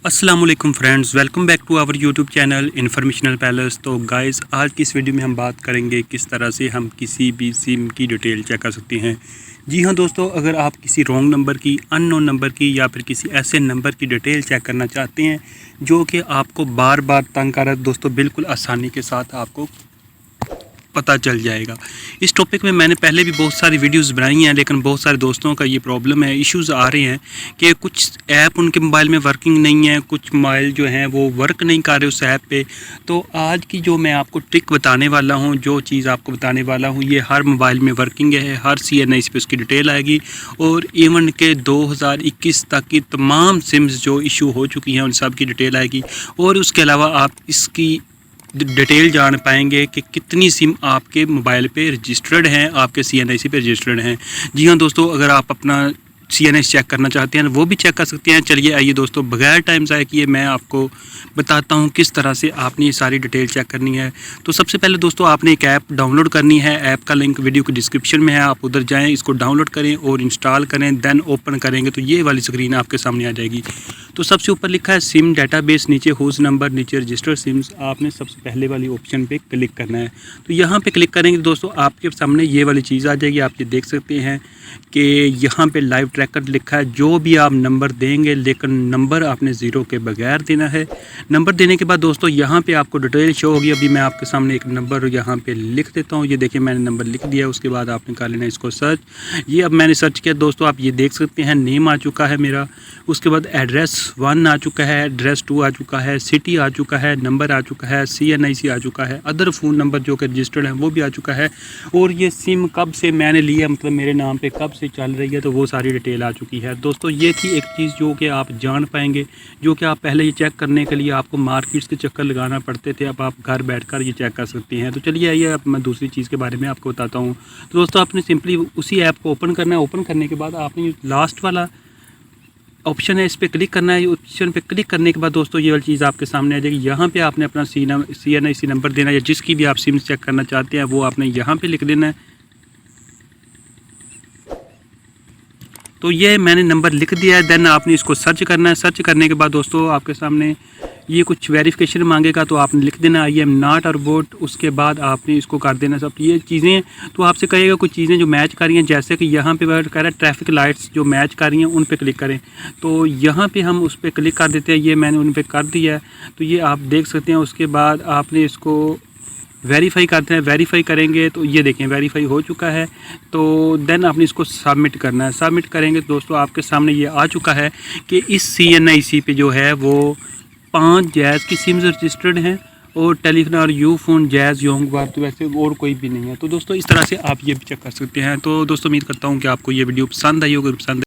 अस्सलाम वालेकुम friends, welcome back to our YouTube channel informational palace. तो गाइस, आज की इस वीडियो में हम बात करेंगे किस तरह से हम किसी भी सिम की डिटेल चेक कर सकते हैं। जी हाँ दोस्तों, अगर आप किसी रॉन्ग नंबर की, अननोन नंबर की या फिर किसी ऐसे नंबर की डिटेल चेक करना चाहते हैं जो कि आपको बार बार तंग कर रहा है, दोस्तों बिल्कुल आसानी के साथ आपको पता चल जाएगा। इस टॉपिक में मैंने पहले भी बहुत सारी वीडियोस बनाई हैं, लेकिन बहुत सारे दोस्तों का ये प्रॉब्लम है, इश्यूज़ आ रहे हैं कि कुछ ऐप उनके मोबाइल में वर्किंग नहीं है, कुछ मोबाइल जो हैं वो वर्क नहीं कर रहे उस ऐप पे। तो आज की जो मैं आपको ट्रिक बताने वाला हूँ, जो चीज़ आपको बताने वाला हूँ, ये हर मोबाइल में वर्किंग है, हर CNIC पे उसकी डिटेल आएगी और इवन के 2021 तक की तमाम सिम्स जो इशू हो चुकी हैं उन सब की डिटेल आएगी। और उसके अलावा आप इसकी डिटेल जान पाएंगे कि कितनी सिम आपके मोबाइल पे रजिस्टर्ड हैं, आपके CNIC पे रजिस्टर्ड हैं। जी हाँ दोस्तों, अगर आप अपना CNIC चेक करना चाहते हैं वो भी चेक कर सकते हैं। चलिए आइए दोस्तों, बगैर टाइम ज़ाया किए मैं आपको बताता हूँ किस तरह से आपने ये सारी डिटेल चेक करनी है। तो सबसे पहले दोस्तों, आपने एक ऐप डाउनलोड करनी है। ऐप का लिंक वीडियो के डिस्क्रिप्शन में है, आप उधर जाएँ, इसको डाउनलोड करें और इंस्टॉल करें। देन ओपन करेंगे तो ये वाली स्क्रीन आपके सामने आ जाएगी। तो सबसे ऊपर लिखा है सिम डेटाबेस, नीचे होस्ट नंबर, नीचे रजिस्टर्ड सिम्स। आपने सबसे पहले वाली ऑप्शन पे क्लिक करना है। तो यहाँ पे क्लिक करेंगे दोस्तों, आपके सामने ये वाली चीज़ आ जाएगी। आप ये देख सकते हैं कि यहाँ पे लाइव ट्रैकर लिखा है। जो भी आप नंबर देंगे, लेकिन नंबर आपने ज़ीरो के बगैर देना है। नंबर देने के बाद दोस्तों यहाँ पे आपको डिटेल शो होगी। अभी मैं आपके सामने एक नंबर यहाँ पे लिख देता हूँ। ये देखिए, मैंने नंबर लिख दिया। उसके बाद आपने कर लेना इसको सर्च। ये अब मैंने सर्च किया दोस्तों, आप ये देख सकते हैं नेम आ चुका है मेरा। उसके बाद एड्रेस 1 आ चुका है, एड्रेस 2 आ चुका है, सिटी आ चुका है, नंबर आ चुका है, CNIC आ चुका है, अदर फ़ोन नंबर जो कि रजिस्टर्ड हैं वो भी आ चुका है। और ये सिम कब से मैंने लिया, मतलब मेरे नाम पे कब से चल रही है, तो वो सारी डिटेल आ चुकी है। दोस्तों ये थी एक चीज़ जो कि आप जान पाएंगे, जो कि आप पहले ये चेक करने के लिए आपको मार्केट्स के चक्कर लगाना पड़ते थे, अब आप घर बैठकर ये चेक कर सकते हैं। तो चलिए आइए, अब मैं दूसरी चीज़ के बारे में आपको बताता हूँ। तो दोस्तों आपने सिंपली उसी ऐप को ओपन करना है। ओपन करने के बाद आपने लास्ट वाला ऑप्शन है, इस पर क्लिक करना है। ऑप्शन पे क्लिक करने के बाद दोस्तों ये वाली चीज़ आपके सामने आ जाएगी। यहाँ पे आपने अपना CNIC नंबर देना है, या जिसकी भी आप सिम चेक करना चाहते हैं वो आपने यहाँ पे लिख देना है। तो ये मैंने नंबर लिख दिया है। देन आपने इसको सर्च करना है। सर्च करने के बाद दोस्तों आपके सामने ये कुछ वेरिफिकेशन मांगेगा, तो आपने लिख देना I am not a robot. उसके बाद आपने इसको कर देना सब ये चीज़ें। तो आपसे कहेगा कुछ चीज़ें जो मैच कर रही हैं, जैसे कि यहाँ पे कह रहा है ट्रैफिक लाइट्स जो मैच कर रही हैं उन पे क्लिक करें। तो यहाँ पे हम उस पर क्लिक कर देते हैं। ये मैंने उन पर कर दिया है, तो ये आप देख सकते हैं। उसके बाद आपने इसको वेरीफाई करते हैं। वेरीफाई करेंगे तो ये देखें वेरीफाई हो चुका है। तो देन आपने इसको सबमिट करना है। सबमिट करेंगे तो दोस्तों आपके सामने ये आ चुका है कि इस CNIC पे जो है वो 5 जैज़ की सिम्स रजिस्टर्ड हैं और टेलीफोन और यूफोन जैज़ योंग बार, तो वैसे और कोई भी नहीं है। तो दोस्तों इस तरह से आप ये भी चेक कर सकते हैं। तो दोस्तों उम्मीद करता हूँ कि आपको ये वीडियो पसंद आई होगी। पसंद